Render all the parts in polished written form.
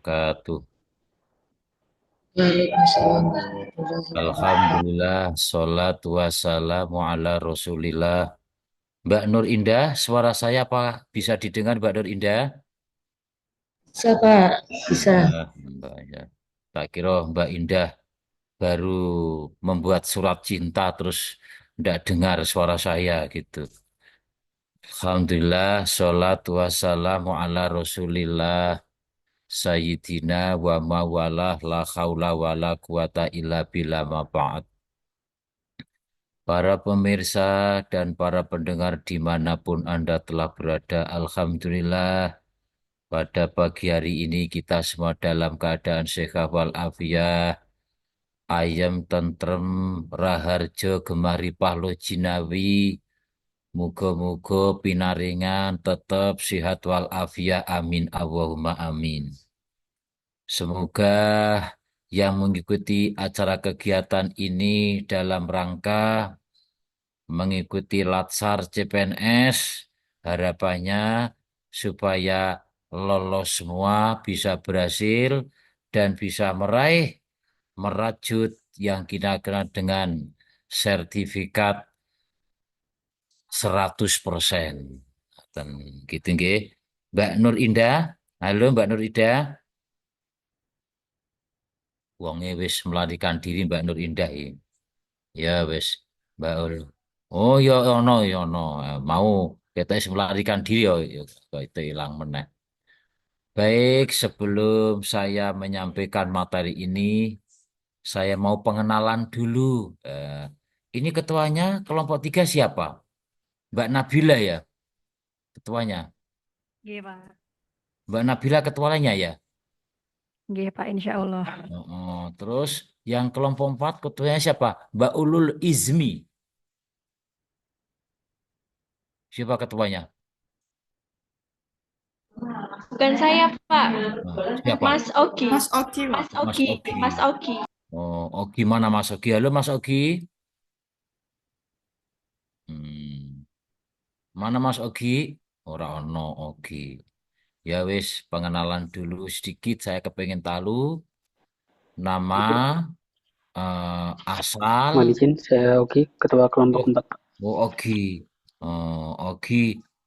wabarakatuh. Waalaikumsalam warahmatullahi wabarakatuh. Alhamdulillah, salatu wassalamu ala Rasulillah. Mbak Nur Indah, suara saya apa bisa didengar Mbak Nur Indah? Bisa Pak, bisa. Mbak ya. Tak kira Mbak Indah baru membuat surat cinta terus tidak dengar suara saya gitu. Alhamdulillah, salatu wassalamu ala Rasulillah. Sayyidina wa mawalah la khawla wa la quwata illa billah ma ba'd. Para pemirsa dan para pendengar dimanapun Anda telah berada, Alhamdulillah pada pagi hari ini kita semua dalam keadaan sehat walafiat, ayam tentrem, raharjo, gemari pahlo jinawi, muga-muga pinaringan tetap sehat walafiat, amin Allahumma amin. Semoga yang mengikuti acara kegiatan ini dalam rangka mengikuti Latsar CPNS, harapannya supaya lolos semua, bisa berhasil, dan bisa meraih merajut yang kita kenal dengan sertifikat 100%. Dan gitu nggih. Mbak Nur Indah, halo Mbak Nur Indah. Wonge wis melarikan diri Mbak Nur Indah ini. Ya wis, Mbak Ul. Oh ya ono ya ono. Mau kita wis melarikan diri ya kok itu hilang meneh. Baik, sebelum saya menyampaikan materi ini, saya mau pengenalan dulu. Eh, ini ketuanya kelompok 3 siapa? Mbak Nabila ya, ketuanya. Nggih, Pak. Mbak Nabila ketuanya ya. Nggih, Pak, insya Allah. Terus yang kelompok 4 ketuanya siapa? Mbak Ulul Izmi. Siapa ketuanya? Bukan saya, Pak. Siapa? Mas Ogi. Mas Oki, Pak. Mas Mas Ogi. Mas Ogi. Ogi. Oh, Ogi mana Mas Ogi? Halo Mas Ogi. Hmm. Mana Mas Ogi? Ora ono Ogi. Ya wis, pengenalan dulu sedikit. Saya kepengen tahu nama, Mohon asal. izin, saya Oki, Ketua Kelompok Oh, 4. oh Ogi. Ogi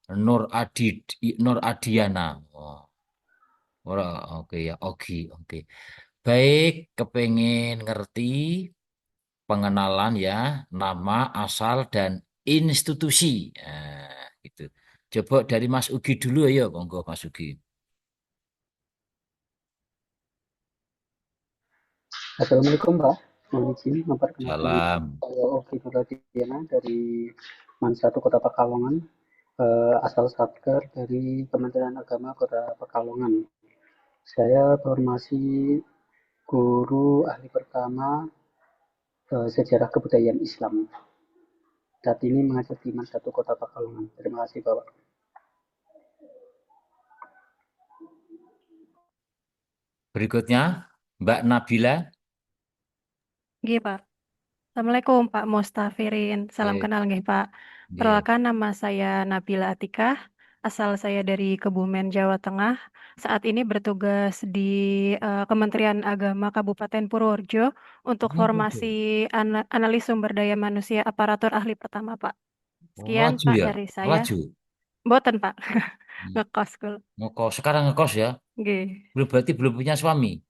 Nur Adid, Nur Adiana. Oh, ora, oke ya Ogi. Oke. Baik, kepengen ngerti pengenalan ya, nama, asal, dan institusi. Gitu. Coba dari Mas Ugi dulu ya, monggo Mas Ugi. Assalamualaikum Pak, mohon izin memperkenalkan Salam. saya Oki Nuradiana dari MAN 1 Kota Pekalongan, asal Satker dari Kementerian Agama Kota Pekalongan. Saya formasi guru ahli pertama sejarah kebudayaan Islam. Saat ini mengajar di MAN 1 Kota Pekalongan. Terima kasih Bapak. Berikutnya, Mbak Nabila. Nggih, Pak. Assalamualaikum, Pak Mustafirin. Salam Eh, kenal nggih, Pak. nggih. Perkenalkan nama saya Nabila Atikah. Asal saya dari Kebumen, Jawa Tengah. Saat ini bertugas di Kementerian Agama Kabupaten Purworejo untuk Oh, formasi gitu. analis sumber daya manusia aparatur ahli pertama, Pak. Oh, Sekian, laju Pak, ya? dari saya. Laju. Boten, Pak. Hmm. Ngekos, Kul. Ngekos, sekarang ngekos ya? Nggih. Belum, berarti belum punya suami?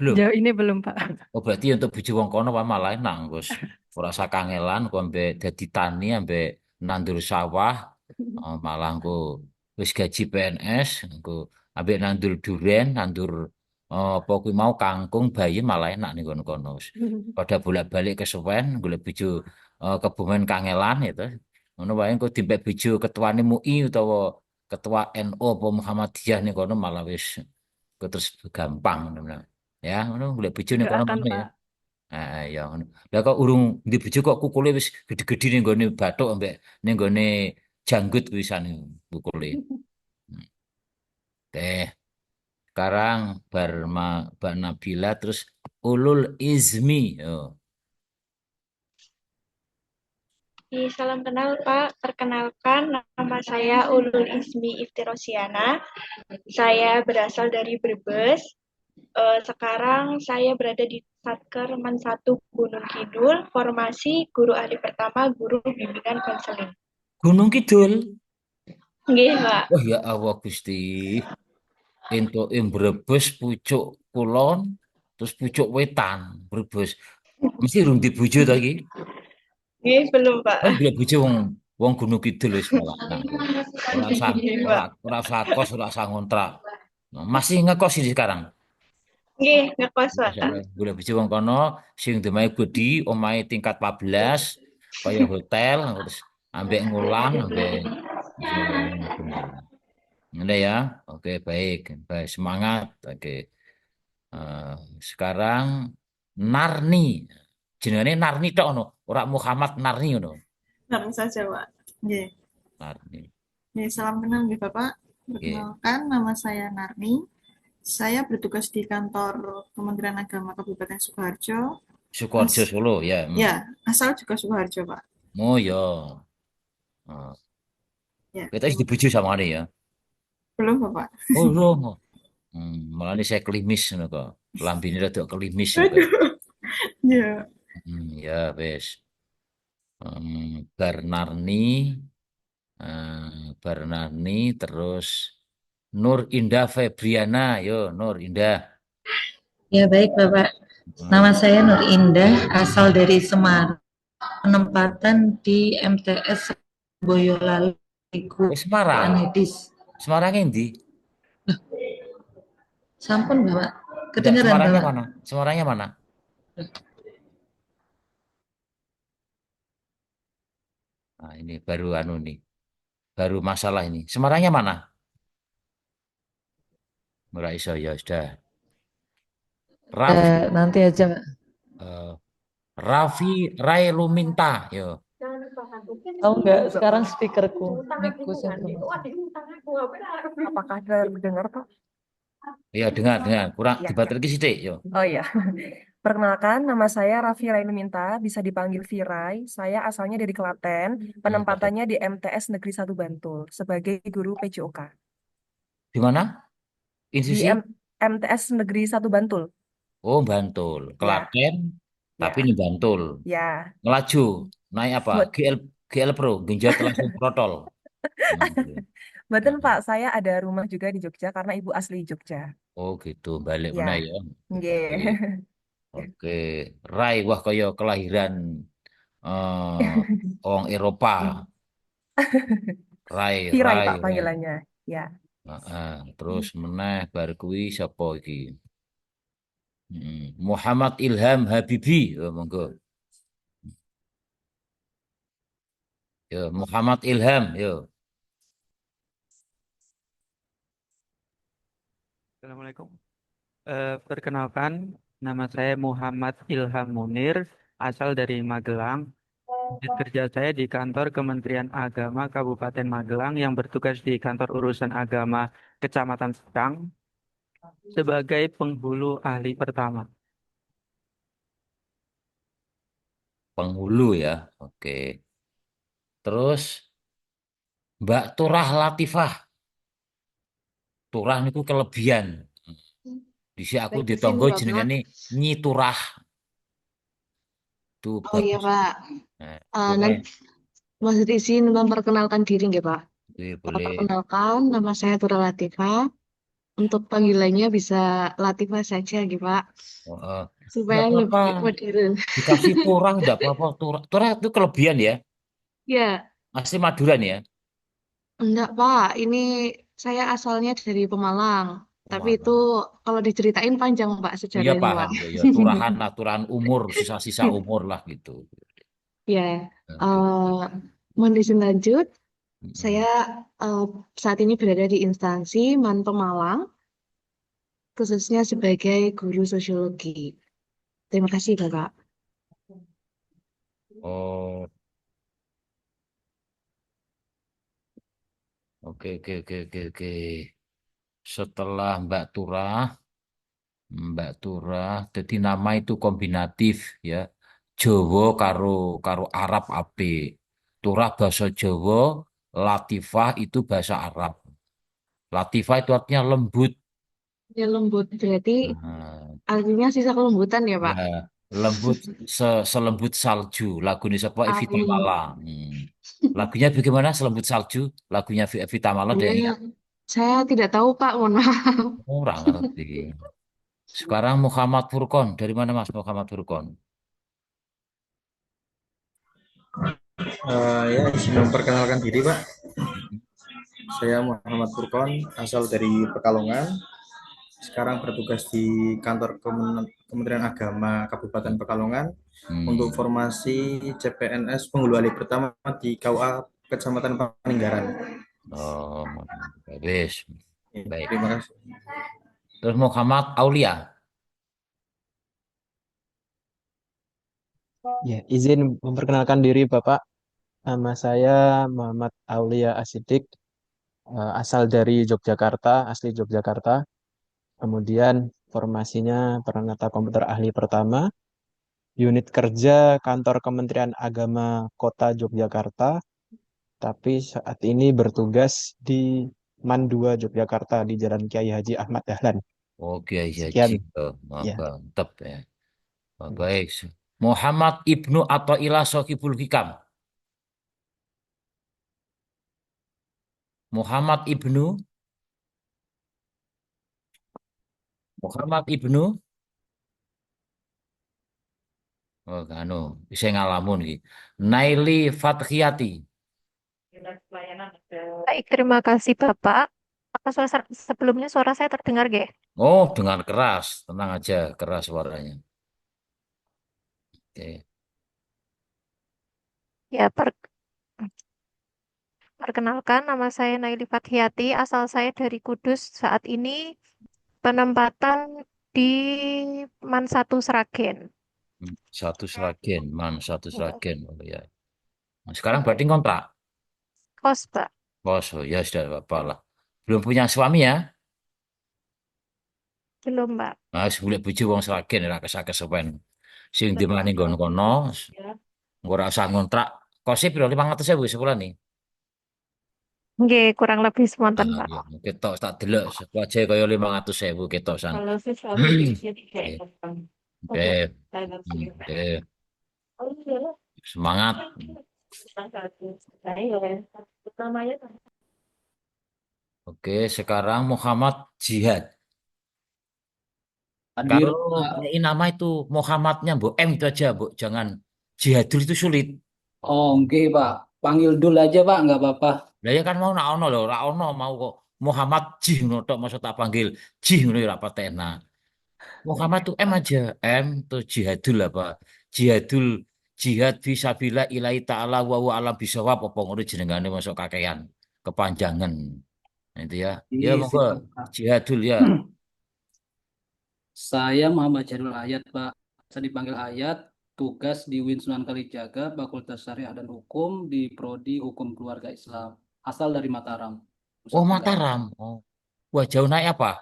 Belum? Jauh ini belum, Pak. Oh, berarti untuk bojo wong kono wae malah enak, Gus. Ora usah kangelan, kok ambek dadi tani, ambek nandur sawah. Oh, malah engko wis gaji PNS, engko ambek nandur duren, nandur apa kuwi mau kangkung, bayem malah enak ning kono-kono. Pada bolak-balik kesuwen golek bojo Kebumen kangelan itu. Ngono wae engko dipek bojo ketuane MUI utawa ketua NU apa Muhammadiyah ning kono malah wis engko terus gampang. Ya, ngono golek bojo ning kono Doakan, ngono ya. Pak. Ya ngono. Lah kok urung di bojo kok kukule wis gede-gede ning gone bathuk ambek ning gone janggut wisane kukule. Hmm. Teh, sekarang Mbak Nabila terus Ulul Izmi. Oh, Salam kenal Pak. Perkenalkan, nama saya Ulul Ismi Iftirosiana. Saya berasal dari Brebes. Sekarang saya berada di Satker Man 1 Gunung Kidul, formasi guru ahli pertama, guru bimbingan konseling. Gunung Kidul. Nggih, Pak. Wah ya Allah Gusti. Entuk Brebes pucuk kulon terus pucuk wetan Brebes. Mesti rung dibujo to iki. Nggih, belum, Pak. Oh, bila bojo wong wong Gunung Kidul wis malah. Nah, ora usah Nggih, ora Pak. ora usah kos, ora usah ngontrak. Nah, masih ngekos ini sekarang. Nggih, ngekos, Pak. Boleh bojo wong kono sing omahe gede, omahe tingkat 14 kaya hotel terus ambek ngulang ambek bener. Ngene ya. Oke, baik. Baik, semangat. Oke. Eh, sekarang Narni. Jenenge Narni tok ono, ora Muhammad Narni ono. Langsung saja, Pak. Nggih. Narni. Nggih, salam kenal nggih, Bapak. Oke. Perkenalkan, nama saya Narni. Saya bertugas di kantor Kementerian Agama Kabupaten Sukoharjo. Sukoharjo Solo ya. Ya, asal juga Sukoharjo, Pak. Oh ya. Oh. Ya. Kita wis dibujuk sama ini ya. Belum, Bapak. Oh belum. Malah ini saya klimis ngono kok. Lambine rada klimis kok. Ya. Ya wis. Bernarni Bernarni terus Nur Indah Febriana, yo Nur Indah. Ya baik Bapak. Nama saya Nur Indah, asal dari Semarang. Penempatan di MTS Boyolali. Semarang. Anedis. Semarang endi? Sampun Bapak. Kedengaran Semarangnya Bapak. mana? Semarangnya mana? Nah, ini baru anu nih. Baru masalah ini. Semarangnya mana? Ora iso ya sudah. Raffi, Nanti aja Pak. Raffi Rai Luminta, yo. Tahu nggak sekarang speakerku, mic-ku Apakah terdengar, Pak? Iya, dengar. Kurang Ya, dibatalkan lagi sithik, yo. Oh iya. Perkenalkan, nama saya Raffi Minta, bisa dipanggil Virai. Saya asalnya dari Klaten, penempatannya di MTS Negeri 1 Bantul sebagai guru PJOK. Di mana? Di Institusi? MTS Negeri 1 Bantul. Oh, Bantul. Klaten, tapi ini Bantul. Ya. Ngelaju, naik apa? GL Pro, genjot langsung protol. Betul Pak, saya ada rumah juga di Jogja karena ibu asli Jogja. Oh gitu, balik Ya. mana ya? Nggih. Oke. Rai, wah kaya kelahiran orang Eropa. Rai, Virai Rai, Pak Rai. panggilannya. Ya. Terus meneh bar kuwi sapa iki? Muhammad Ilham Habibi, monggo. Yo, Muhammad Ilham, yo. Assalamualaikum. Perkenalkan, nama saya Muhammad Ilham Munir, asal dari Magelang. Kerja saya di kantor Kementerian Agama Kabupaten Magelang yang bertugas di kantor urusan agama Kecamatan Sekang sebagai penghulu ahli pertama. Penghulu ya. Oke. Terus Mbak Turah Latifah. Turah niku kelebihan. Disi aku Baik, ditonggo izin, Bapak. jenengane Nyi Turah. Tuh Oh iya bagus. Pak, Nah, nanti Mas izin memperkenalkan diri nggak Pak? boleh. Perkenalkan, nama saya Tura Latifah. Untuk panggilannya bisa Latifah saja gitu Pak, supaya Nggak lebih apa-apa. modern. Dikasih Turah enggak apa-apa. Turah itu kelebihan ya. Ya, Asli Maduran ya. enggak Pak, ini saya asalnya dari Pemalang. Tapi itu kalau diceritain panjang Pak Iya sejarahnya Pak. paham. Ya, turahan umur, sisa-sisa umur lah gitu. Ya, mohon izin lanjut. Saya saat ini berada di instansi MAN Pemalang, khususnya sebagai guru sosiologi. Terima kasih, Bapak. Oh, oke. Setelah Mbak Turah, jadi nama itu kombinatif ya. Jawa karo Arab ape. Turah bahasa Jawa, latifah itu bahasa Arab. Latifah itu artinya lembut. Ya lembut. Berarti Nah, artinya sisa kelembutan ya, Pak? ya, lembut selembut salju. Lagu ini siapa? Evita Amin. Mala. Lagunya bagaimana? Selembut salju. Lagunya Evita Mala dia Saya, ingat. saya tidak tahu, Pak. Mohon maaf. Orang ngerti. Sekarang Muhammad Furqon. Dari mana Mas Muhammad Furqon? Ya, izin memperkenalkan diri, Pak. Saya Muhammad Furqon, asal dari Pekalongan. Sekarang bertugas di kantor Kementerian Agama Kabupaten Pekalongan untuk formasi CPNS penghulu alih pertama di KUA Kecamatan Paninggaran. Oh, bagus. Baik. Terima kasih. Terus Muhammad Aulia. Ya, izin memperkenalkan diri Bapak. Nama saya Muhammad Aulia Asidik, asal dari Yogyakarta, asli Yogyakarta. Kemudian formasinya Peranata Komputer Ahli Pertama, unit kerja Kantor Kementerian Agama Kota Yogyakarta, tapi saat ini bertugas di MAN 2 Yogyakarta di Jalan Kiai Haji Ahmad Dahlan. Oke, Sekian. Ya. mantap ya. Baik. Muhammad Ibnu Athaillah Shahibul Hikam. Muhammad Ibnu Oh, anu, bisa ngalamun iki. Naili Fathiyati. Baik, terima kasih Bapak. Apa sebelumnya suara saya terdengar, Ge? Oh, dengan keras. Tenang aja, keras suaranya. Oke. Ya, perkenalkan, nama saya Naili Fathiyati, asal saya dari Kudus. Saat ini penempatan di MAN 1 Sragen. Satu Sragen, satu Sragen. Oh, ya. Nah, sekarang berarti kontrak. Kos, Pak. Bos, oh, ya sudah apa lah. Belum punya suami ya? Belum, Mbak. Nah, sebelum bojo wong Sragen ora kesak-kesepen. Sing dimani nggon kono, ora usah ngontrak. Kosnya piro 500.000 sebulan nih. Nggih, kurang lebih semonten, Nah, Pak. ya, ketok tak delok aja kaya 500.000 ketok san. Kalau sih suami Oke, oke, oke. Semangat. Oke, sekarang Muhammad Jihad. Hadir, Kalau ini nama itu Muhammadnya Bu M itu aja Bu, jangan Jihadul itu sulit. oh oke Pak, panggil dulu aja Pak, nggak apa-apa. Lah ya kan mau nak ono lho, ora ono mau kok Muhammad Jih ngono tok masa tak panggil Jih ngono ya ora patena. Muhammad tuh M aja, M tuh Jihadul apa? Jihadul jihad fisabilillah ilahi ta'ala wa wa alam bisawab apa ngono jenengane masuk kakean kepanjangan. Nah, itu ya. Ya Iya, monggo siap, Pak. Jihadul ya. Saya Muhammad Jarul Hayat Pak, saya dipanggil Hayat, tugas di UIN Sunan Kalijaga, Fakultas Syariah dan Hukum di Prodi Hukum Keluarga Islam, asal dari Mataram, Nusa Oh, Tenggara. Mataram. Oh. Wah, jauh naik apa?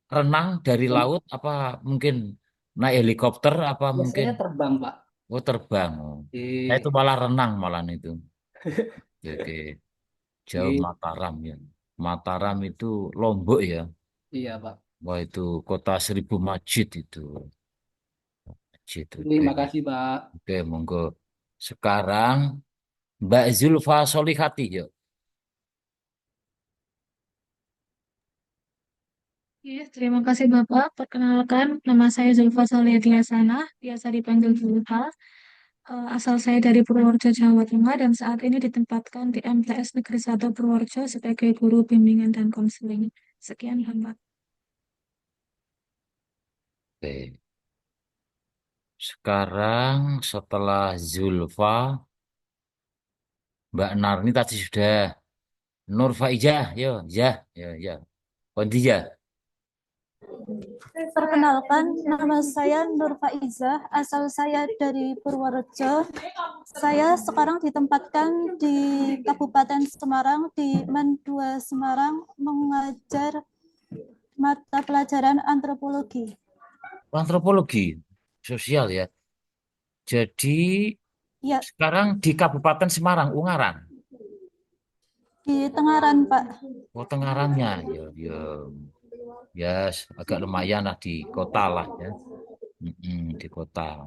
Renang dari laut apa mungkin naik helikopter apa mungkin Biasanya terbang Pak. oh terbang oh. Saya itu Iya, malah renang malah itu oke, oke. Jauh iya, Mataram ya. Mataram itu Lombok ya. iya Pak. Wah itu kota 1000 masjid itu masjid Terima oke, kasih Pak. oke monggo sekarang Mbak Zulfa Solihati yuk. Iya, terima kasih Bapak. Perkenalkan, nama saya Zulfa Salihati Hasanah, biasa dipanggil Zulfa. Asal saya dari Purworejo, Jawa Tengah, dan saat ini ditempatkan di MTS Negeri 1 Purworejo sebagai guru bimbingan dan konseling. Sekian, Bapak. Oke. Sekarang setelah Zulfa Mbak Narni tadi sudah Nur Faizah yo ya ya ya Kondia. Perkenalkan, nama saya Nur Faizah, asal saya dari Purworejo. Saya sekarang ditempatkan di Kabupaten Semarang, di MAN 2 Semarang, mengajar mata pelajaran antropologi. Antropologi sosial ya. Jadi Ya, Sekarang di Kabupaten Semarang, Ungaran. di Tengaran, Pak. Oh, Tengarannya. Ya, ya, ya, agak lumayan lah di kota lah ya. Di kota.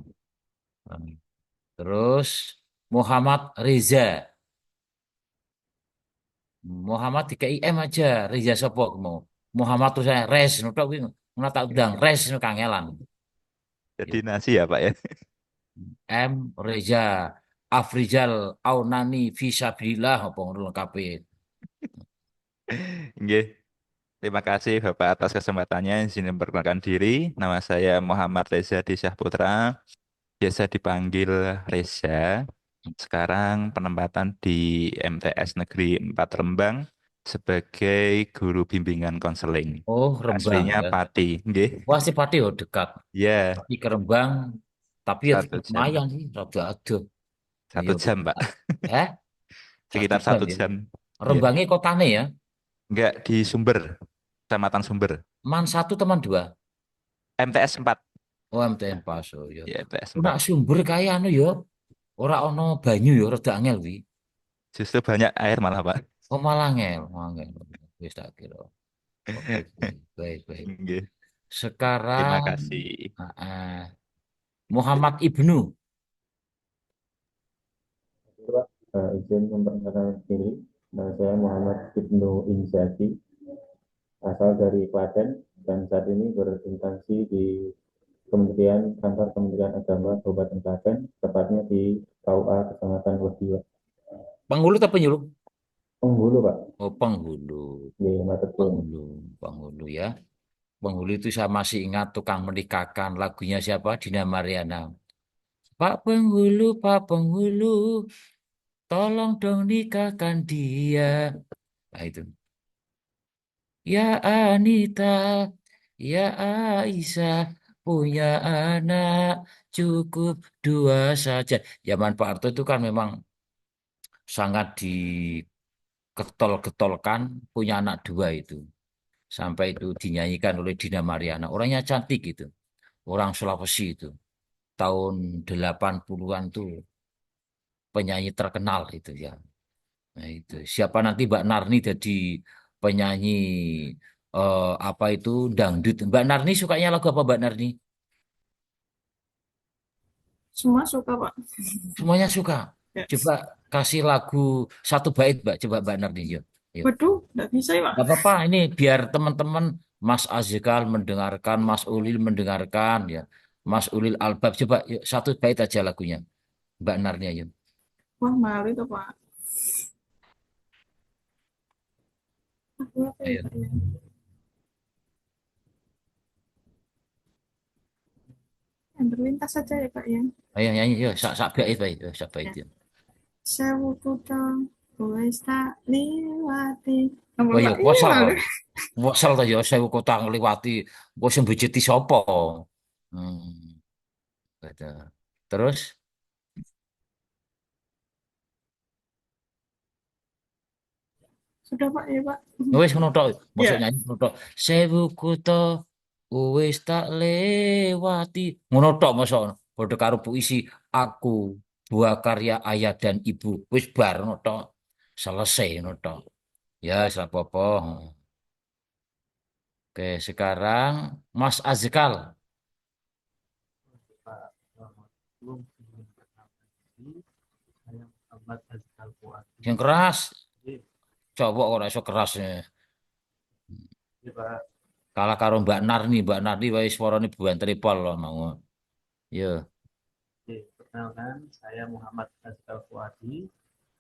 Terus Muhammad Reza. Muhammad di KIM aja. Reza sapa mau. Muhammad tuh saya res nutuk kuwi ngono tak undang res nu kangelan. Jadi nasi ya Pak ya. M Reza Afrizal Aunani Fisabilillah apa ngono lengkape. Nggih. Terima kasih Bapak atas kesempatannya. Izin memperkenalkan diri. Nama saya Muhammad Reza Disyah Putra. Biasa dipanggil Reza. Sekarang penempatan di MTS Negeri 4 Rembang sebagai guru bimbingan konseling. Oh, Rembang Aslinya ya. Pati, nggih. Wah, si Pati oh dekat. Ya, Di ke Rembang tapi ya 1 jam. lumayan sih, rada aduh. 1 jam, Pak. Eh? Sekitar 1 jam 1 ya. jam. Rembangnya kotane ya. Enggak, di Sumber, Kecamatan Sumber. Man 1 teman 2. MTS 4. Oh, MTN pas oh ya. Ya, MTS Nak 4. Sumber kaya anu ya. Ora ono banyu ya rada angel wi. Justru banyak air malah, Pak. Oh, malah angel. Wis tak kira. Oke, baik, baik. Nggih. Sekarang Terima kasih. Muhammad Ibnu. Pak, izin memperkenalkan diri. Nama saya Muhammad Ibnu Inzati, asal dari Klaten, dan saat ini berinstansi di Kantor Kementerian Agama Kabupaten Klaten, tepatnya di KUA Kecamatan Wediwa. Penghulu atau penyuluh? Penghulu, Pak. Oh, penghulu. Iya, betul. Penghulu ya. Penghulu itu saya masih ingat tukang menikahkan lagunya siapa? Dina Mariana. Pak Penghulu, Pak Penghulu, tolong dong nikahkan dia. Nah itu. Ya Anita, ya Aisyah, punya anak cukup 2 saja. Zaman Pak Harto itu kan memang sangat diketol-ketolkan punya anak 2 itu. Sampai itu dinyanyikan oleh Dina Mariana. Orangnya cantik gitu. Orang Sulawesi itu. Tahun 80-an tuh penyanyi terkenal itu ya. Nah itu. Siapa nanti Mbak Narni jadi penyanyi apa itu dangdut. Mbak Narni sukanya lagu apa Mbak Narni? Semua suka, Pak. Semuanya suka. Yes. Coba kasih lagu 1 bait Mbak. Coba Mbak Narni yuk. Waduh, nggak bisa ya, Pak. Gak apa-apa, ini biar teman-teman Mas Azikal mendengarkan, Mas Ulil mendengarkan ya. Mas Ulil Albab coba yuk, 1 bait aja lagunya. Mbak Narni ayo. Wah, malu itu, Pak. Aku apa ya, Ayo. Pak, ya? Yang berlintas saja ya, Pak, ya. Ayo nyanyi yuk, sak bait baik, sak bait Ya. yuk. Sewu kutha wis tak liwati. Oh iya, wasal kok. Wasal ta ya sewu kota ngliwati. Wis mbejeti sapa? Gitu. Terus Sudah, Pak, ya, Pak. wis ngono tok, mosok Ya. nyanyi ngono tok. Sewu kota wis tak lewati. Ngono tok mosok padha karo puisi aku buah karya ayah dan ibu. Wis bar ngono tok. Selesai ngono tok. Ya, wis ora apa-apa. Oke, sekarang Mas Azkal. Yang keras. Coba ora iso kerasnya. Kalah karo Mbak Narni, Mbak Narni wae suarane buan tripol loh mau. Yo. Perkenalkan, saya Muhammad Azkal Fuadi,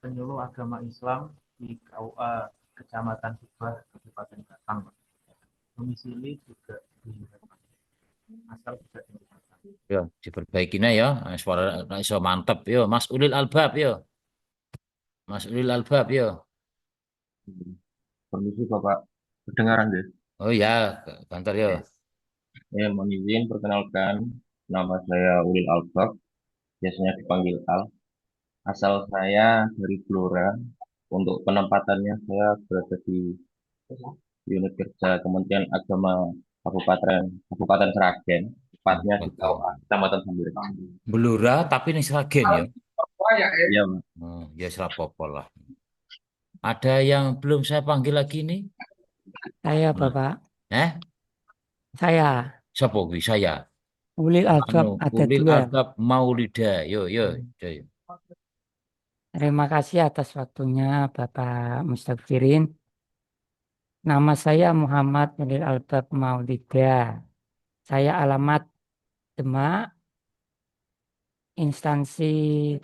penyuluh agama Islam di KUA Kecamatan Subah, Kabupaten Batang. Domisili juga di Batang. Asal juga di Batang. Yo, diperbaikinya ya. Suara iso mantep yo. Mas Ulil Albab yo. Mas Ulil Albab yo. Permisi Bapak, kedengaran deh. Oh ya, kantor yo. Ya, mohon izin perkenalkan, nama saya Ulil Albab, biasanya dipanggil Al. Asal saya dari Blora. Untuk penempatannya saya berada di unit kerja Kementerian Agama Kabupaten Sragen, tepatnya di KUA Kecamatan Sambir. Blora tapi ning Sragen ya. Iya, Pak. Ya serapopol lah. Ada yang belum saya panggil lagi nih? Saya Bapak, Eh? saya Siapa kuwi? Saya. Ulil Albab Anu, ada Ulil dua. Albab Maulida. Yo, yo, yo. Terima kasih atas waktunya Bapak Mustafirin. Nama saya Muhammad Ulil Albab Maulida. Saya alamat Demak, instansi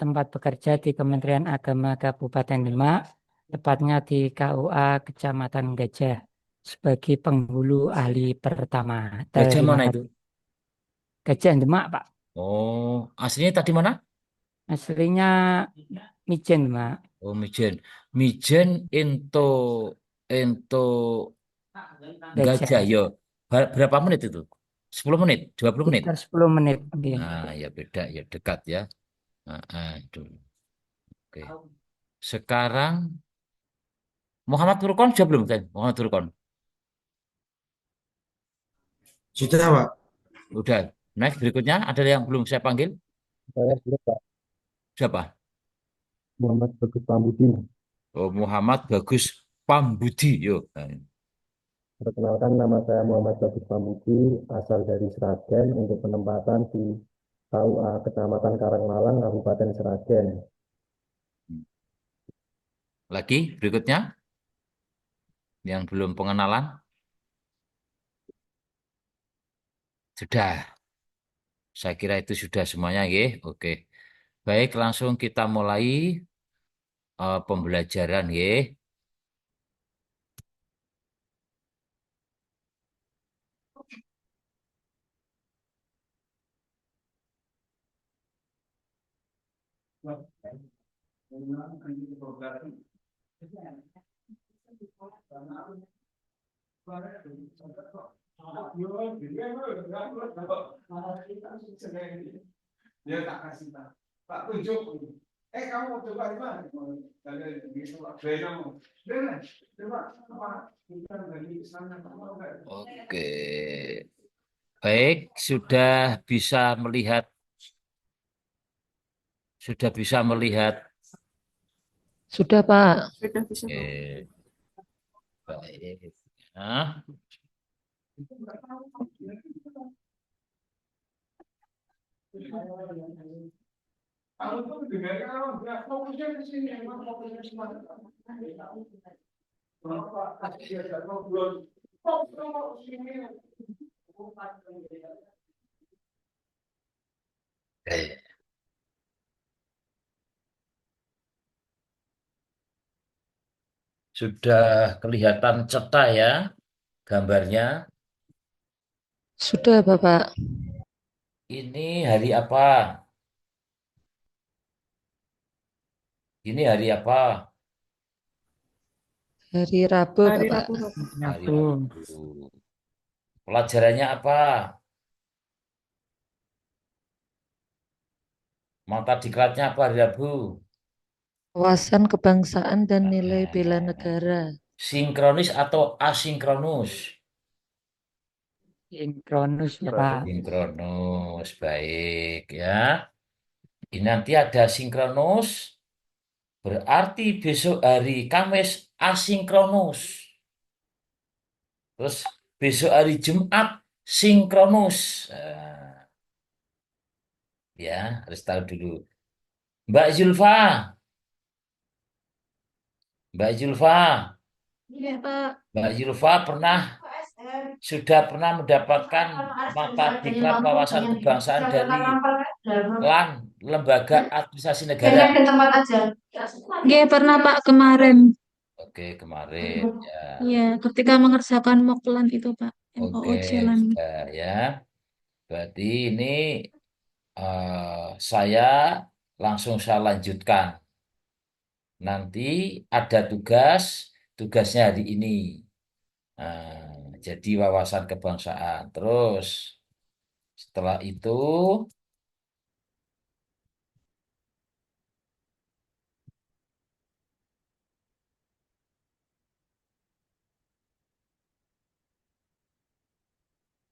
tempat bekerja di Kementerian Agama Kabupaten Demak, tepatnya di KUA Kecamatan Gajah sebagai penghulu ahli pertama. Gajah Terima mana itu? kasih. Gajah Demak, Pak. Oh, aslinya tadi mana? Aslinya Mijen, Pak. Oh, Mijen. Mijen into gajah. Yo. Berapa menit itu? 10 menit, 20 menit. Sekitar 10 menit. Oke. Nah, ya beda, ya dekat ya. Itu. Oke. Sekarang Muhammad Turkon sudah belum kan? Muhammad Turkon. Sudah, Pak. Udah. Next berikutnya ada yang belum saya panggil? Saya sudah, Pak. Siapa? Muhammad Bagus Pambudi. Oh, Muhammad Bagus Pambudi. Yo. Perkenalkan, nama saya Muhammad Bagus Pambudi, asal dari Sragen untuk penempatan di KUA Kecamatan Karangmalang, Kabupaten Sragen. Lagi berikutnya yang belum pengenalan? Sudah. Saya kira itu sudah semuanya, ya. Oke. Baik, langsung kita mulai pembelajaran, ya. Dia tak kasih tak tunjuk. Kamu mau coba di mana? Oke. Baik, sudah bisa melihat. Sudah, Pak. Sudah bisa, Pak. Baik. Nah. Kalau itu dengarkan, nggak fokusnya ke sini, emang fokusnya cuma berapa dia nggak ngobrol, fokus sini. Sudah kelihatan cetak ya gambarnya. Sudah, Bapak. Ini hari apa? Ini hari apa? Hari Rabu, Hari Bapak. Rabu, Bapak. Hari Rabu. Pelajarannya apa? Mata diklatnya apa hari Rabu? Wawasan kebangsaan dan nilai bela negara. Sinkronis atau asinkronus? Sinkronus, ya, Pak. Sinkronus, baik ya. Ini nanti ada sinkronus, berarti besok hari Kamis asinkronus. Terus besok hari Jumat sinkronus. Ya, harus tahu dulu. Mbak Zulfa. Mbak Zulfa. Iya, Pak. Mbak Zulfa sudah pernah mendapatkan mata diklat wawasan kebangsaan dari LAN, Lembaga Administrasi Negara. Iya, pernah, Pak, kemarin. Oke, kemarin ya. Iya, ketika mengerjakan moklan itu, Pak. Oke, MOOC jalan. sudah ya. Berarti ini saya langsung saya lanjutkan. Nanti ada tugasnya hari ini. Jadi wawasan kebangsaan. Terus setelah itu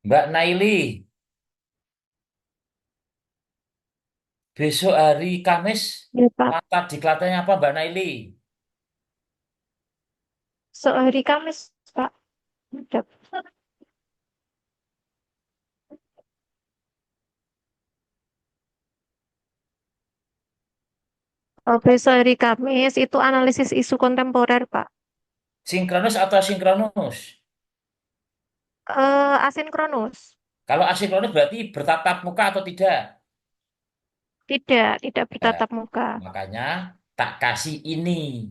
Mbak Naili. Besok hari Kamis, Ya, Pak. mata diklatnya apa Mbak Naili? Sehari Kamis, Pak. Udah. Oh, besok hari Kamis itu analisis isu kontemporer, Pak. Sinkronus atau sinkronus? Asinkronus. Kalau asinkronus berarti bertatap muka atau tidak? Tidak Ya, bertatap muka. makanya tak kasih ini.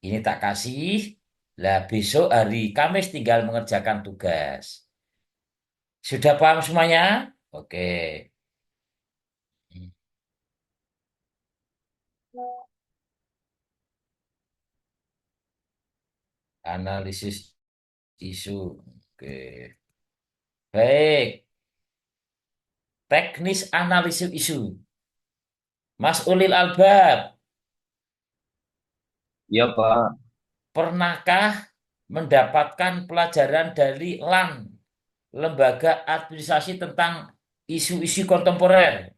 Ini tak kasih. Lah besok hari Kamis tinggal mengerjakan tugas. Sudah paham semuanya? Oke. Analisis isu. Oke. Baik. Teknis analisis isu. Mas Ulil Albab, Iya, Pak. pernahkah mendapatkan pelajaran dari LAN, Lembaga Administrasi tentang isu-isu kontemporer?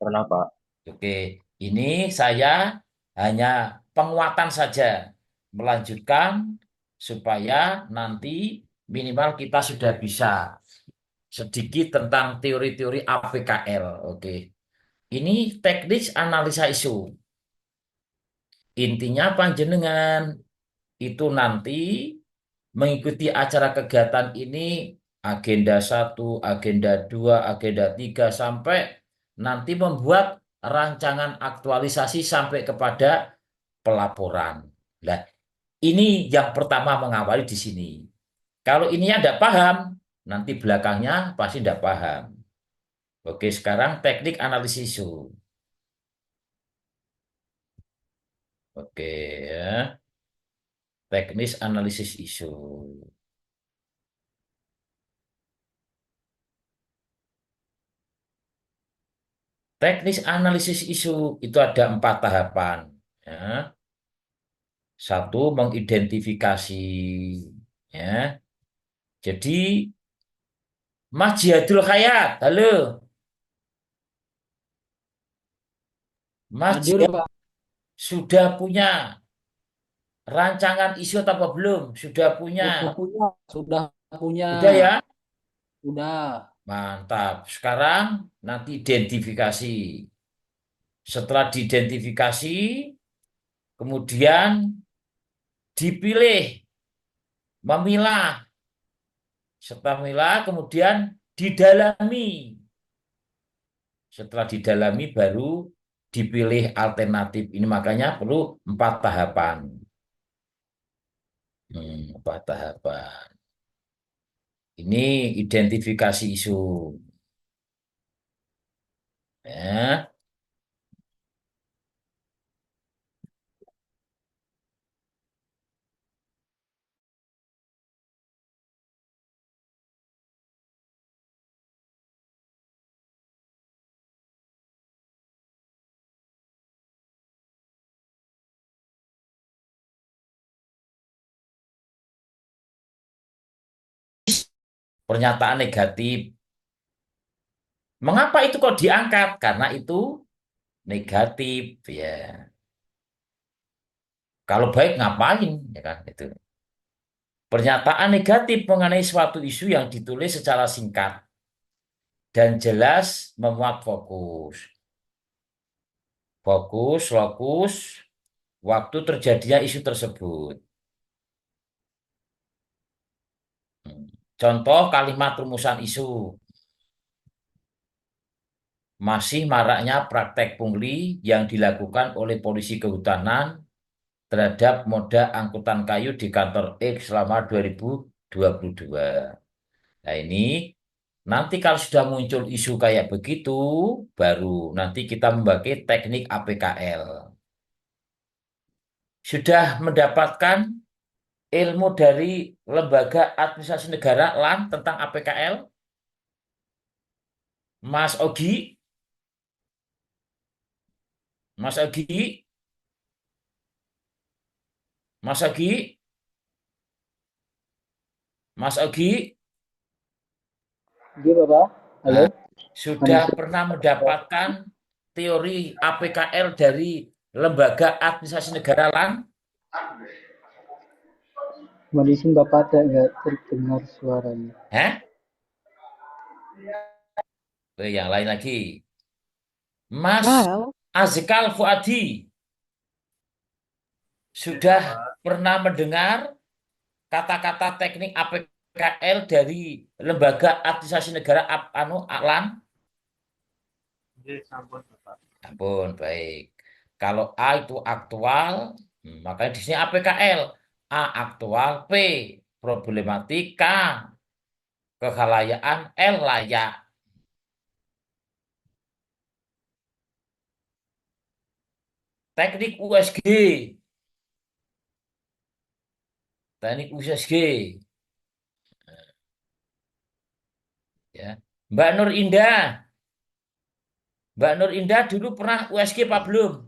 Pernah, Pak. Oke, ini saya hanya penguatan saja, melanjutkan supaya nanti minimal kita sudah bisa sedikit tentang teori-teori APKL. Oke, ini teknis analisa isu. Intinya panjenengan itu nanti mengikuti acara kegiatan ini agenda 1, agenda 2, agenda 3 sampai nanti membuat rancangan aktualisasi sampai kepada pelaporan. Nah, ini yang pertama mengawali di sini. Kalau ini tidak paham, nanti belakangnya pasti tidak paham. Oke, sekarang teknik analisis isu. Oke, ya. Teknis analisis isu. Teknis analisis isu itu ada 4 tahapan. Ya. Satu, mengidentifikasi. Ya. Jadi, Mas Jihadul Khayat, halo. Mas Hadir, Jihad Pak. sudah punya rancangan isu atau belum? Sudah punya. Sudah punya. Sudah ya? Sudah. Mantap. Sekarang nanti identifikasi. Setelah diidentifikasi, kemudian dipilih, memilah. Setelah memilah, kemudian didalami. Setelah didalami, baru dipilih alternatif. Ini makanya perlu 4 tahapan. 4 tahapan. Ini identifikasi isu. Ya. Pernyataan negatif. Mengapa itu kok diangkat? Karena itu negatif, ya. Kalau baik ngapain, ya kan? Itu. Pernyataan negatif mengenai suatu isu yang ditulis secara singkat dan jelas memuat fokus. Fokus, lokus, waktu terjadinya isu tersebut. Contoh kalimat rumusan isu. Masih maraknya praktek pungli yang dilakukan oleh polisi kehutanan terhadap moda angkutan kayu di kantor X selama 2022. Nah ini nanti kalau sudah muncul isu kayak begitu, baru nanti kita memakai teknik APKL. Sudah mendapatkan ilmu dari Lembaga Administrasi Negara LAN tentang APKL? Mas Ogi? Mas Ogi? Mas Ogi? Mas Ogi? Iya, Bapak. Halo. Sudah pernah mendapatkan teori APKL dari Lembaga Administrasi Negara LAN? Mohon izin Bapak, ada nggak terdengar suaranya? Yang lain lagi. Mas Azkal Fuadi, sudah pernah mendengar kata-kata teknik APKL dari Lembaga Administrasi Negara LAN? Sampun, Bapak. Ampun, baik. Kalau A itu aktual, makanya di sini APKL. A aktual, P problematika, kekhalayan, L layak. Teknik USG. Teknik USG. Ya. Mbak Nur Indah. Mbak Nur Indah dulu pernah USG apa belum?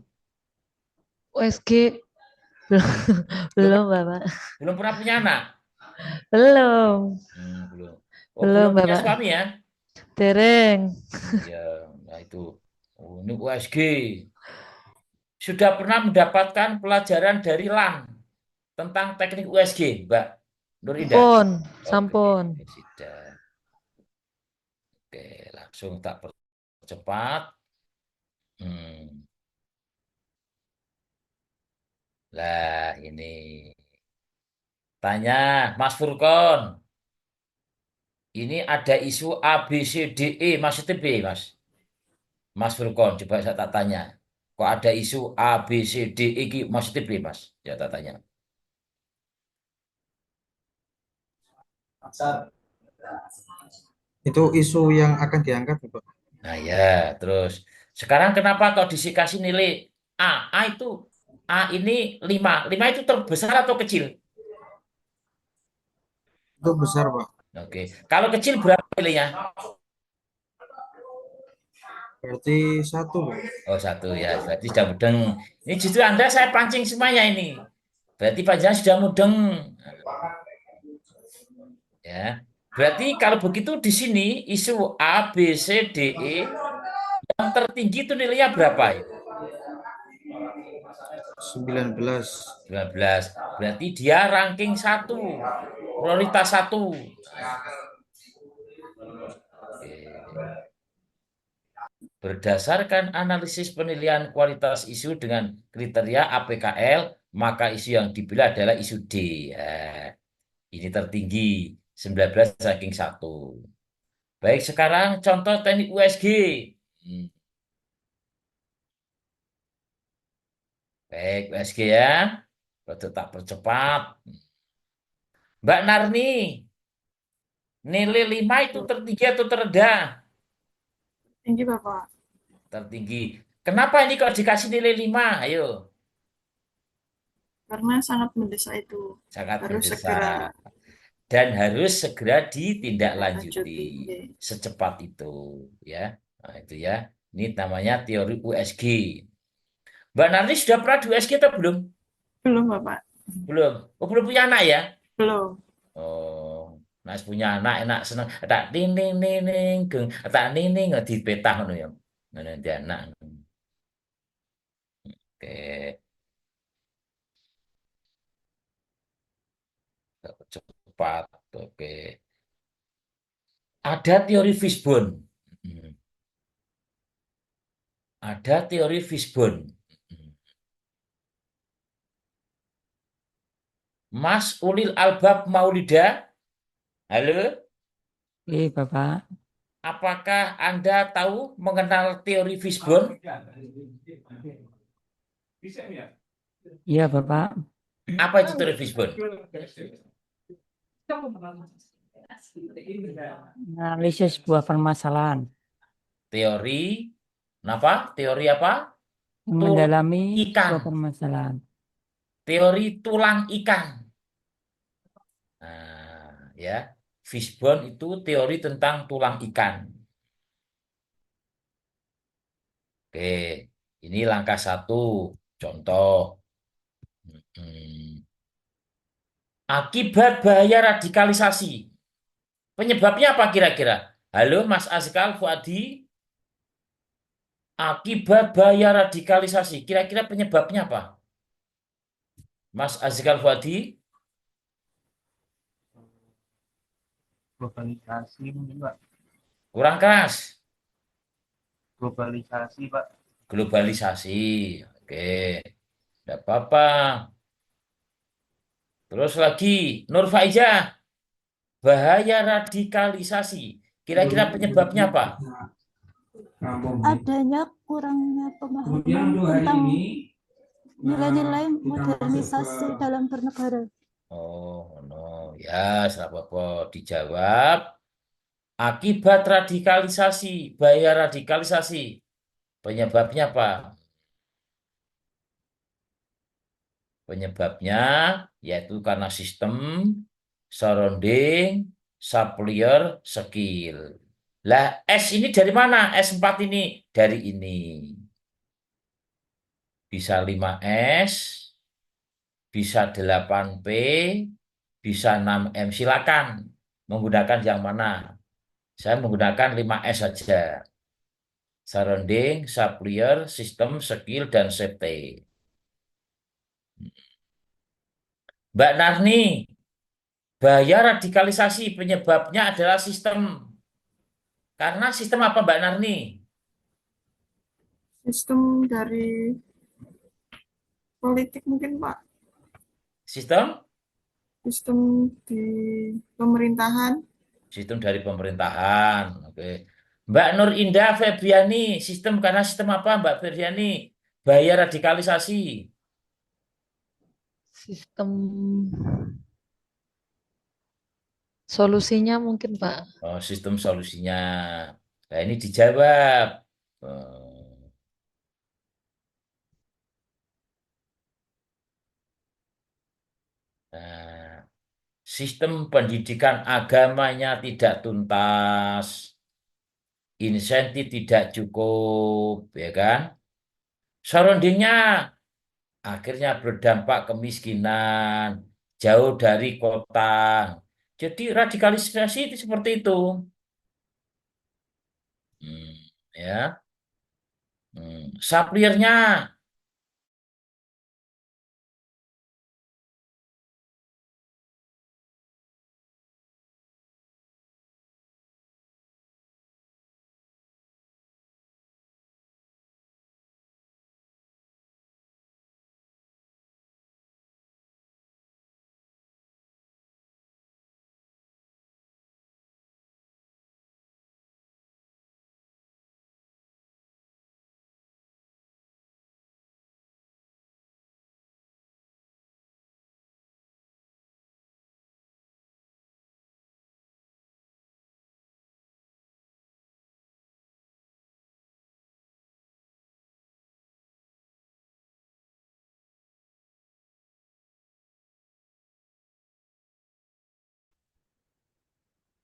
USG belum Bapak. Belum pernah punya anak? Belum. Belum. Belum Belum punya Bapak. suami ya? Dereng. Ya, nah itu. Ini USG. Sudah pernah mendapatkan pelajaran dari LAN tentang teknik USG, Mbak Nur Indah? Sampun, sampun. Sudah. Oke, langsung tak percepat. Lah, ini. Tanya, Mas Furkon. Ini ada isu A, B, C, D, E. Maksudnya B, Mas. Mas Furkon, coba saya tak tanya. Kok ada isu A, B, C, D, E, maksudnya B, Mas? Ya, tak tanya. Itu isu yang akan diangkat, Bapak. Nah ya, terus. Sekarang kenapa kok dikasih nilai A? A ini 5. 5 itu terbesar atau kecil? Itu besar, Pak. Oke. Kalau kecil berapa nilainya? Berarti 1. Oh 1 ya, berarti sudah mudeng. Ini justru Anda saya pancing semuanya ini. Berarti panjangan sudah mudeng. Ya. Berarti kalau begitu di sini isu A, B, C, D, E yang tertinggi itu nilainya berapa? 19. 19. Berarti dia ranking 1. Prioritas 1. Berdasarkan analisis penilaian kualitas isu dengan kriteria APKL, maka isu yang dipilih adalah isu D. Ya. Ini tertinggi, 19 ranking 1. Baik, sekarang contoh teknik USG. Baik, USG ya. Tak percepat. Mbak Narni, nilai 5 itu tertinggi atau terendah? Tinggi, Bapak. Tertinggi. Kenapa ini kok dikasih nilai 5? Ayo. Karena sangat mendesak itu. Sangat harus mendesak. segera Dan harus segera ditindaklanjuti secepat itu. Ya, nah, itu ya. Ini namanya teori USG. Mbak Narni sudah pernah di USG atau belum? Belum, Bapak. Belum. Oh, belum punya anak ya? Belum. Oh, nah punya anak enak seneng. Tak ding ding ding ding geng, tak ding ding di petah ngono ya. Ngono di anak. Oke. Cepat. Oke. Ada teori Fishbone. Ada teori Fishbone. Mas Ulil Albab Maulida. Halo? Iya, Bapak. Apakah Anda tahu mengenal teori Fishbone? Iya, Bapak. Apa itu teori Fishbone? Analisis sebuah permasalahan. Teori apa? Teori apa? Mendalami ikan. sebuah permasalahan. Teori tulang ikan. Nah, ya. Fishbone itu teori tentang tulang ikan. Oke, ini langkah 1. Contoh. Akibat bahaya radikalisasi. Penyebabnya apa kira-kira? Halo Mas Azkal Fuadi, akibat bahaya radikalisasi, kira-kira penyebabnya apa? Mas Azkal Fuadi, Globalisasi mungkin Pak. kurang keras. Globalisasi Pak. Globalisasi, oke, tidak apa-apa. Terus lagi, Nur Faizah, bahaya radikalisasi, kira-kira penyebabnya apa? Adanya kurangnya pemahaman tentang nilai-nilai modernisasi dalam bernegara. Oh, no, ya, salah apa dijawab. Akibat radikalisasi, bahaya radikalisasi, penyebabnya apa? Penyebabnya yaitu karena sistem, surrounding, supplier, skill. Lah, S ini dari mana? S4 ini dari ini. Bisa 5S, bisa 8P, bisa 6M. Silakan menggunakan yang mana? Saya menggunakan 5S saja. Surrounding, supplier, sistem, skill, dan safety. Mbak Narni, bahaya radikalisasi penyebabnya adalah sistem. Karena sistem apa Mbak Narni? Sistem dari politik mungkin Pak. Sistem? Sistem di pemerintahan. Sistem dari pemerintahan. Oke. Mbak Nur Indah Febriani, sistem karena sistem apa Mbak Febriani? Bahaya radikalisasi. Sistem solusinya mungkin Pak. Oh, sistem solusinya. Nah, ini dijawab. Oh. Nah, sistem pendidikan agamanya tidak tuntas, insentif tidak cukup, ya kan? Surroundingnya akhirnya berdampak kemiskinan, jauh dari kota. Jadi radikalisasi itu seperti itu. Ya. Suppliernya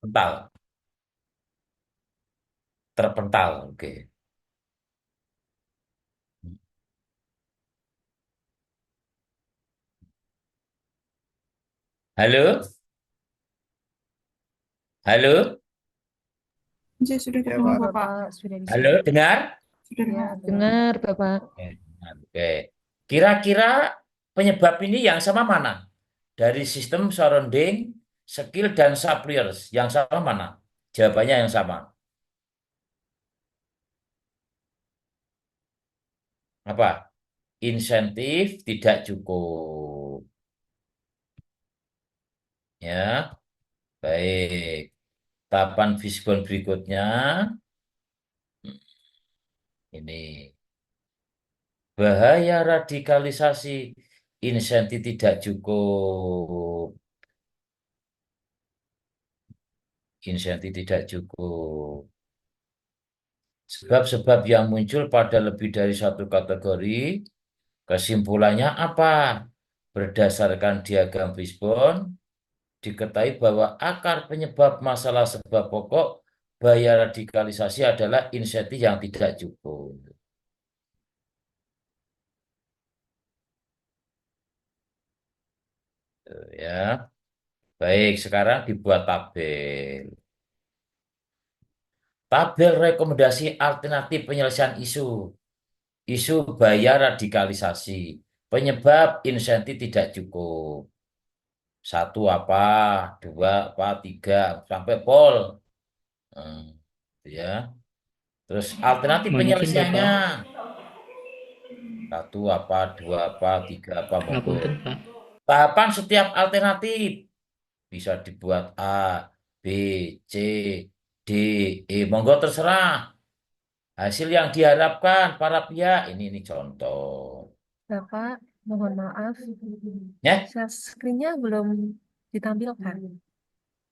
pental, terpental. Oke. Halo? Halo? Ya, sudah Ya, ketemu Pak. Bapak. Sudah Halo, dengar? Sudah dengar. Dengar Bapak. Oke. Kira-kira penyebab ini yang sama mana? Dari sistem surrounding, skill, dan suppliers. Yang sama mana? Jawabannya yang sama. Apa? Insentif tidak cukup. Ya, baik. Tahapan Fishbone berikutnya. Ini. Bahaya radikalisasi. Insentif tidak cukup. Insentif tidak cukup. Sebab-sebab yang muncul pada lebih dari satu kategori, kesimpulannya apa? Berdasarkan diagram Fishbone, diketahui bahwa akar penyebab masalah sebab pokok bahaya radikalisasi adalah insentif yang tidak cukup. Tuh, ya. Baik, sekarang dibuat tabel. Tabel rekomendasi alternatif penyelesaian isu. Isu bahaya radikalisasi. Penyebab insentif tidak cukup. Satu apa, dua apa, tiga, sampai pol. Hmm, ya. Terus alternatif Mohon izin penyelesaiannya. Bapak, Satu apa, dua apa, tiga apa, monggo. ngapunten Pak. Tahapan setiap alternatif bisa dibuat A, B, C, D, E. Monggo terserah. Hasil yang diharapkan para pihak. Ini contoh. Bapak, mohon maaf, Ya? share screen-nya belum ditampilkan.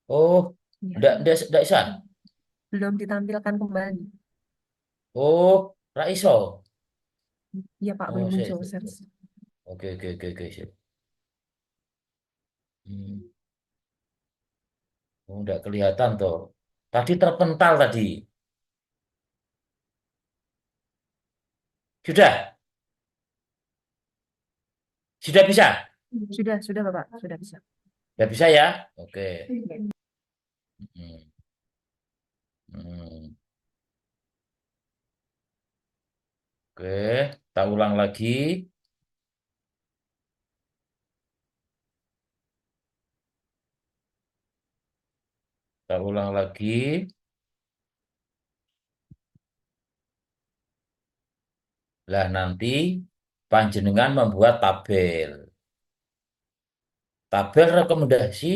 Oh, Ya, enggak bisa. belum ditampilkan kembali. Oh, Raiso. Iya Pak, Oh, belum muncul sip. share. Oke, sip. Oh, enggak kelihatan tuh. Tadi terpental tadi. Sudah? Sudah bisa? Sudah Bapak, sudah bisa. Sudah bisa ya? Oke. Hmm. Hmm. Oke, kita ulang lagi. Kita ulang lagi. Lah nanti panjenengan membuat tabel. Tabel rekomendasi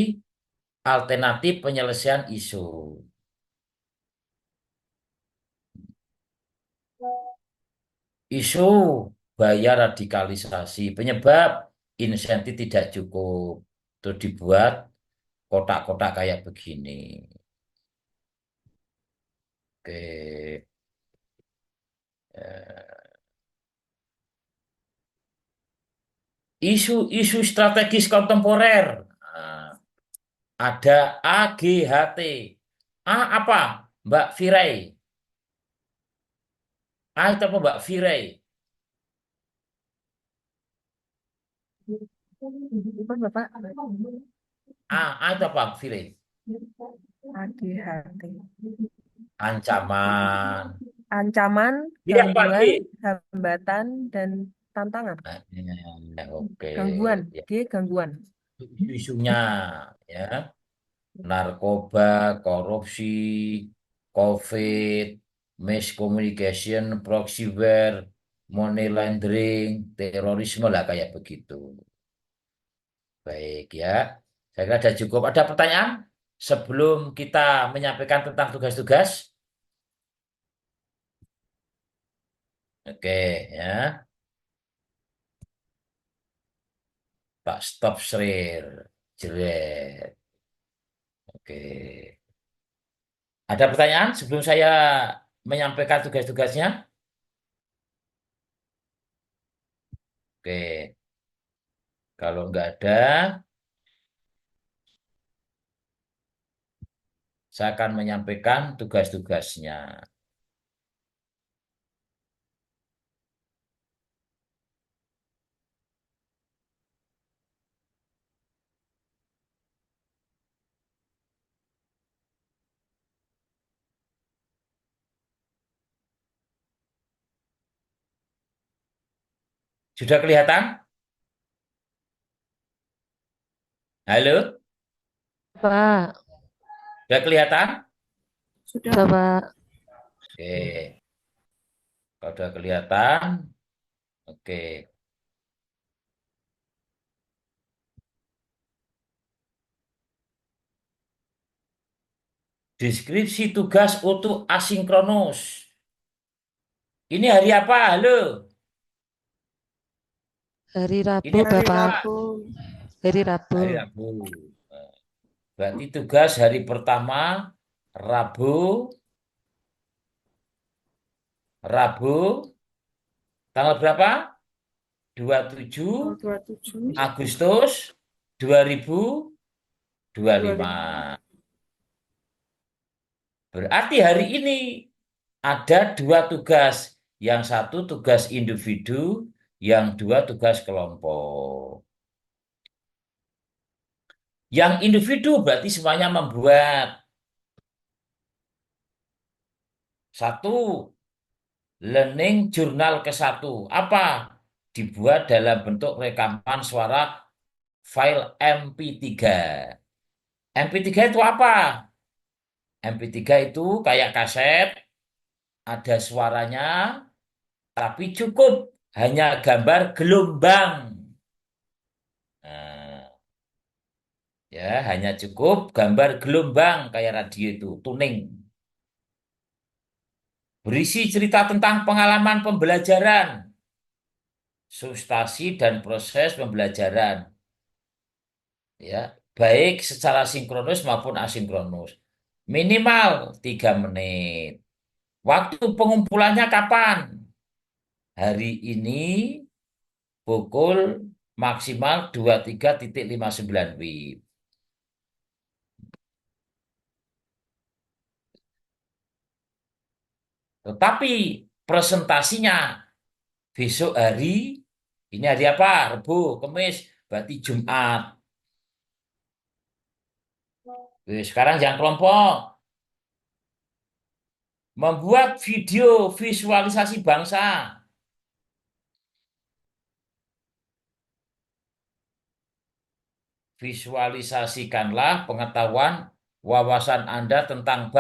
alternatif penyelesaian isu. Isu bahaya radikalisasi. Penyebab insentif tidak cukup. Itu dibuat kotak-kotak kayak begini. Oke. Isu-isu strategis kontemporer. Nah, ada AGHT. A apa? Mbak Firai. A itu apa Mbak Firai? Bapak, A itu apa Firai? ADHD. Ancaman. Ancaman, Iya, Pak, gangguan, G. hambatan, dan tantangan. Oke. Gangguan, Ya. gangguan. Isunya ya. Narkoba, korupsi, COVID, miscommunication, proxyware, money laundering, terorisme lah kayak begitu. Baik ya, saya kira sudah cukup. Ada pertanyaan sebelum kita menyampaikan tentang tugas-tugas? Oke ya, Pak stop share, jeret. Oke, ada pertanyaan sebelum saya menyampaikan tugas-tugasnya? Oke, kalau nggak ada, saya akan menyampaikan tugas-tugasnya. Sudah kelihatan? Halo? Pak, Sudah kelihatan? Sudah. Bapak. Oke. Kalau sudah kelihatan, oke. Deskripsi tugas untuk asinkronus. Ini hari apa? Halo? Hari Rabu, Ini hari Bapak. apa? Hari Rabu. Hari Rabu. Berarti tugas hari pertama Rabu. Tanggal berapa? 27 27 Agustus 2025. Berarti hari ini ada dua tugas. Yang satu tugas individu, yang dua tugas kelompok. Yang individu berarti semuanya membuat. Satu, learning jurnal ke-1. Apa? Dibuat dalam bentuk rekaman suara file MP3. MP3 itu apa? MP3 itu kayak kaset, ada suaranya, tapi cukup hanya gambar gelombang. Nah, ya, hanya cukup gambar gelombang kayak radio itu, tuning. Berisi cerita tentang pengalaman pembelajaran, substansi dan proses pembelajaran. Ya, baik secara sinkronus maupun asinkronus. Minimal 3 menit. Waktu pengumpulannya kapan? Hari ini pukul maksimal 23.59 WIB. Tetapi presentasinya besok hari, ini hari apa? Rabu, Kamis, berarti Jumat. Sekarang jangan kelompok. Membuat video visualisasi bangsa. Visualisasikanlah pengetahuan wawasan Anda tentang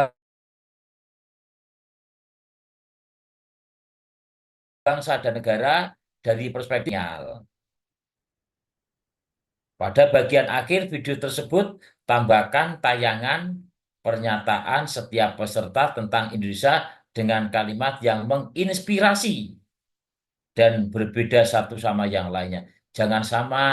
bangsa dan negara dari perspektifnya. Pada bagian akhir video tersebut, tambahkan tayangan pernyataan setiap peserta tentang Indonesia dengan kalimat yang menginspirasi dan berbeda satu sama yang lainnya. Jangan sama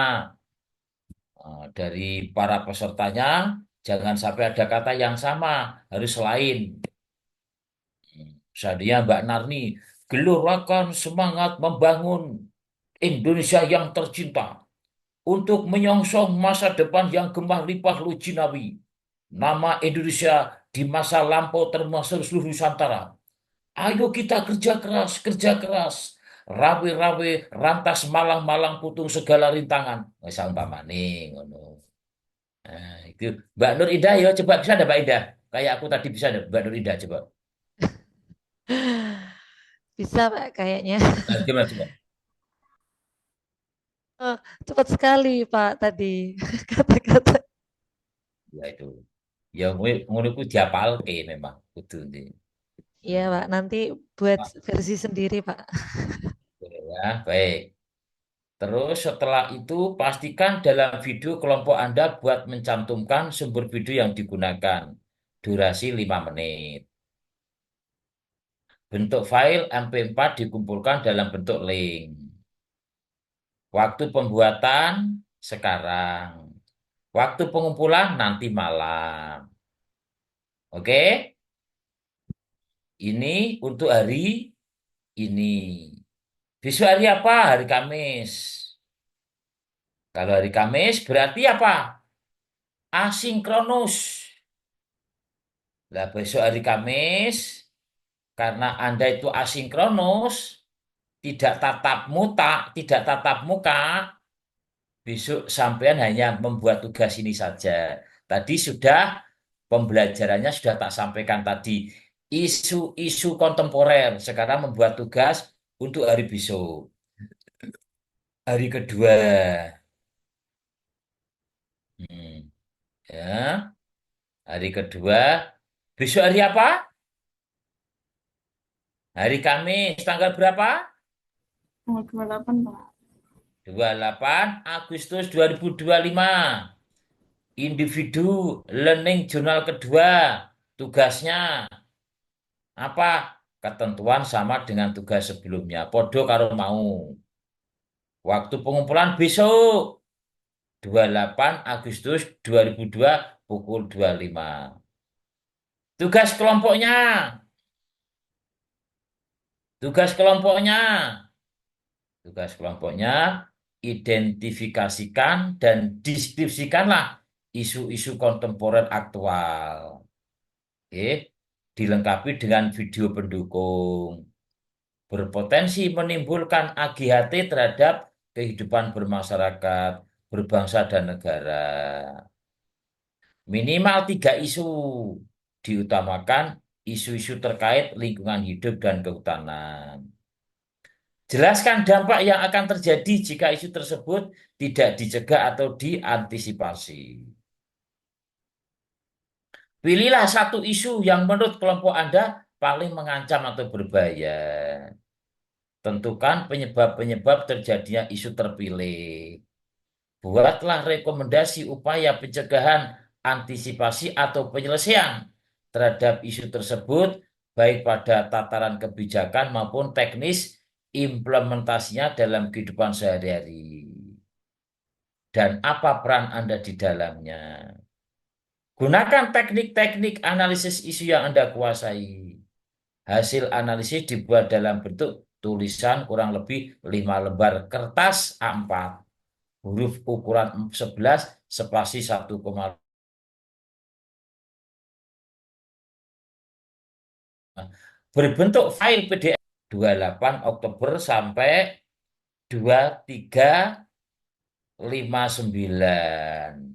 dari para pesertanya, jangan sampai ada kata yang sama, harus lain. Misalnya Mbak Narni, gelurakan semangat membangun Indonesia yang tercinta untuk menyongsong masa depan yang gemah limpah lujinawi. Nama Indonesia di masa lampau termasuk seluruh Nusantara. Ayo kita kerja keras, kerja keras. Rawe-rawe, rantas malang-malang putung segala rintangan. Misal Mbak Maning, ngono. Nah, itu Mbak Nur Indah, ya coba bisa ada Mbak Indah. Kayak aku tadi bisa ada Mbak Nur Indah, coba. Bisa Pak kayaknya. Nah, gimana coba? Oh, cepat sekali Pak tadi kata-kata. Ya itu. Ya ngono ku diapalke memang kudu nih. Iya Pak, nanti buat versi sendiri Pak. Ya, baik. Terus setelah itu pastikan dalam video kelompok Anda buat mencantumkan sumber video yang digunakan. Durasi 5 menit. Bentuk file MP4 dikumpulkan dalam bentuk link. Waktu pembuatan sekarang. Waktu pengumpulan nanti malam. Oke? Ini untuk hari ini. Besok hari apa? Hari Kamis. Kalau hari Kamis berarti apa? Asinkronus. Nah, besok hari Kamis, karena Anda itu asinkronus, tidak tatap muka, besok sampean hanya membuat tugas ini saja. Tadi sudah pembelajarannya sudah tak sampaikan tadi. Isu-isu kontemporer. Sekarang membuat tugas untuk hari besok. Hari kedua. Ya. Hari kedua. Besok hari apa? Hari Kamis. Tanggal berapa? Tanggal 28, Pak. 28 Agustus 2025. Individu learning jurnal kedua. Tugasnya apa? Ketentuan sama dengan tugas sebelumnya. Podo karo mau. Waktu pengumpulan besok 28 Agustus 2002 pukul 25. Tugas kelompoknya. Tugas kelompoknya. Tugas kelompoknya identifikasikan dan deskripsikanlah isu-isu kontemporer aktual. Oke, dilengkapi dengan video pendukung. Berpotensi menimbulkan AGHT terhadap kehidupan bermasyarakat, berbangsa dan negara. Minimal 3 isu diutamakan isu-isu terkait lingkungan hidup dan kehutanan. Jelaskan dampak yang akan terjadi jika isu tersebut tidak dicegah atau diantisipasi. Pilihlah satu isu yang menurut kelompok Anda paling mengancam atau berbahaya. Tentukan penyebab-penyebab terjadinya isu terpilih. Buatlah rekomendasi upaya pencegahan, antisipasi, atau penyelesaian terhadap isu tersebut, baik pada tataran kebijakan maupun teknis implementasinya dalam kehidupan sehari-hari. Dan apa peran Anda di dalamnya? Gunakan teknik-teknik analisis isu yang Anda kuasai. Hasil analisis dibuat dalam bentuk tulisan kurang lebih 5 lembar kertas A4. Huruf ukuran 11 spasi 1,5. Berbentuk file PDF 28 Oktober sampai 2359.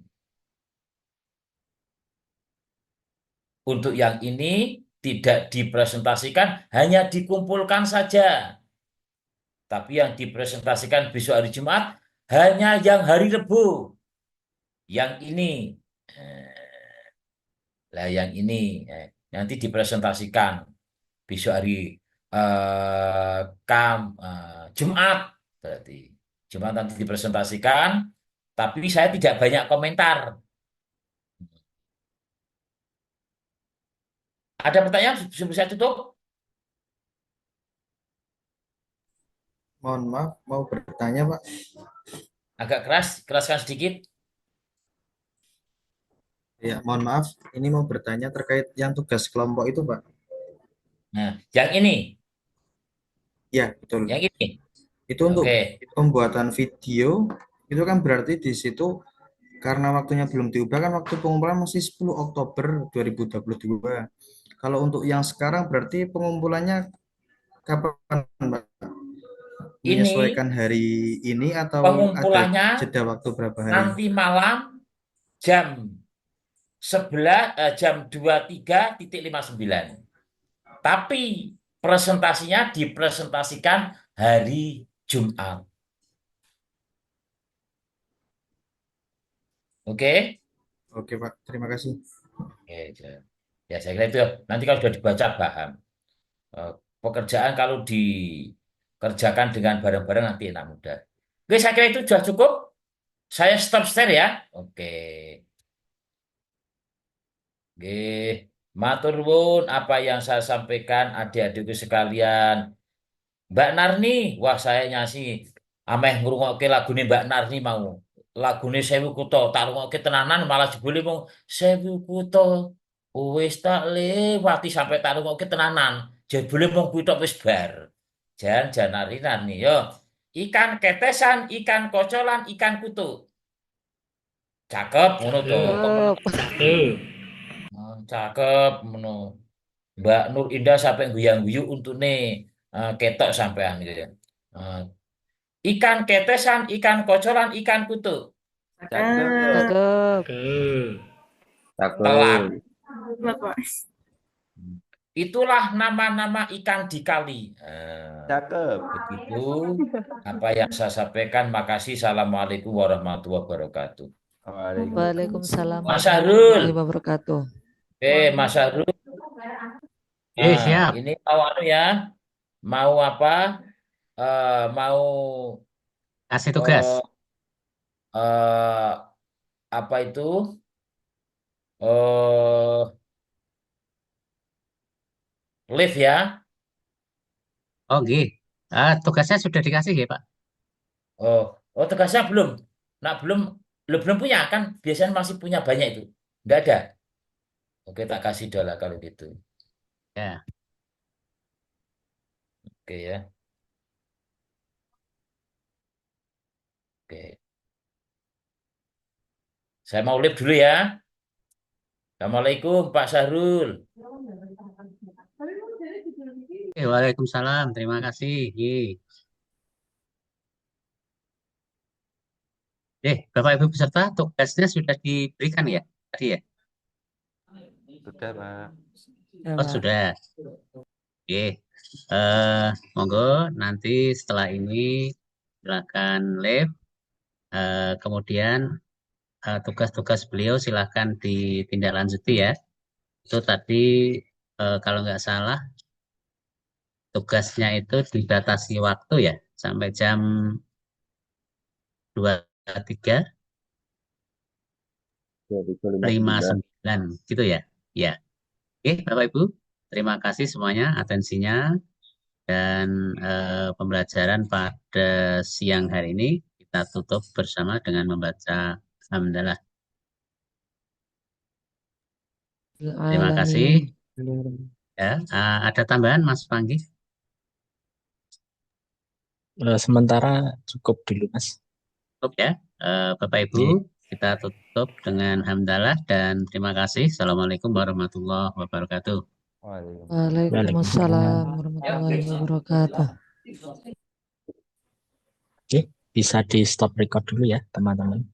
Untuk yang ini tidak dipresentasikan, hanya dikumpulkan saja. Tapi yang dipresentasikan besok hari Jumat hanya yang hari Rebu. Yang ini. Lah yang ini nanti dipresentasikan besok hari Jumat berarti. Jumat nanti dipresentasikan, tapi saya tidak banyak komentar. Ada pertanyaan sebelum saya tutup? Mohon maaf, mau bertanya, Pak. Agak keras, keraskan sedikit. Ya, mohon maaf, ini mau bertanya terkait yang tugas kelompok itu, Pak. Nah, yang ini. Ya, betul. Yang ini. Itu untuk pembuatan video, itu kan berarti di situ karena waktunya belum diubah kan waktu pengumpulan masih 10 Oktober 2022. Kalau untuk yang sekarang berarti pengumpulannya kapan, Pak? Menyesuaikan hari ini atau pengumpulannya ada jeda waktu berapa hari? Nanti malam jam 23.59. Tapi presentasinya dipresentasikan hari Jumat. Oke? Oke, Pak. Terima kasih. Oke, ya saya kira itu ya. Nanti kalau sudah dibaca paham. Pekerjaan kalau dikerjakan dengan bareng-bareng nanti enak mudah. Oke, saya kira itu sudah cukup. Saya stop share ya. Oke. Oke. Matur nuwun apa yang saya sampaikan adik-adikku sekalian. Mbak Narni, wah saya nyasi ameh ngrungokke lagune Mbak Narni mau. Lagune Sewu Kuto, tak rungokke tenanan malah jebule mung Sewu Kuto. Wis tak lewati sampai tak rungokke tenanan. Jebule mung kuwi tok wis bar. Jan Narni yo. Ikan ketesan, ikan kocolan, ikan kutu. Cakep ngono to. Cakep ngono. Mbak Nur Indah sampai guyang-guyu untune ketok sampean gitu ya. Ikan ketesan, ikan kocolan, ikan kutu. Cakep. Telak. Itulah nama-nama ikan di kali. Cakep. Begitu apa yang saya sampaikan. Makasih. Assalamualaikum warahmatullahi wabarakatuh. Waalaikumsalam Mas Syahrul. warahmatullahi wabarakatuh. Mas Syahrul. Siap. Ini mau ya. Mau apa? Mau kasih tugas. Apa itu? Live ya. Oke. Tugasnya sudah dikasih ya, Pak? Tugasnya belum. Nah, belum punya kan? Biasanya masih punya banyak itu. Enggak ada. Oke, tak kasih dulu kalau gitu. Ya. Oke ya. Oke. Saya mau live dulu ya. Assalamualaikum Pak Syahrul. Waalaikumsalam. Terima kasih. Bapak Ibu peserta, tugasnya sudah diberikan ya tadi ya? Sudah, Pak. Oh, Pak. sudah. Oke. Monggo nanti setelah ini silakan live. Kemudian tugas-tugas beliau silakan ditindaklanjuti ya. Itu tadi kalau nggak salah tugasnya itu dibatasi waktu ya sampai jam 23 23.59. 59 gitu ya. Ya. Oke, Bapak Ibu, terima kasih semuanya atensinya dan pembelajaran pada siang hari ini kita tutup bersama dengan membaca Alhamdulillah. Terima kasih. Ya, ada tambahan Mas Panggi? Sementara cukup dulu, Mas. Cukup ya. Bapak Ibu, kita tutup dengan hamdalah dan terima kasih. Assalamualaikum warahmatullahi wabarakatuh. Waalaikumsalam warahmatullahi wabarakatuh. Oke, bisa di stop record dulu ya, teman-teman.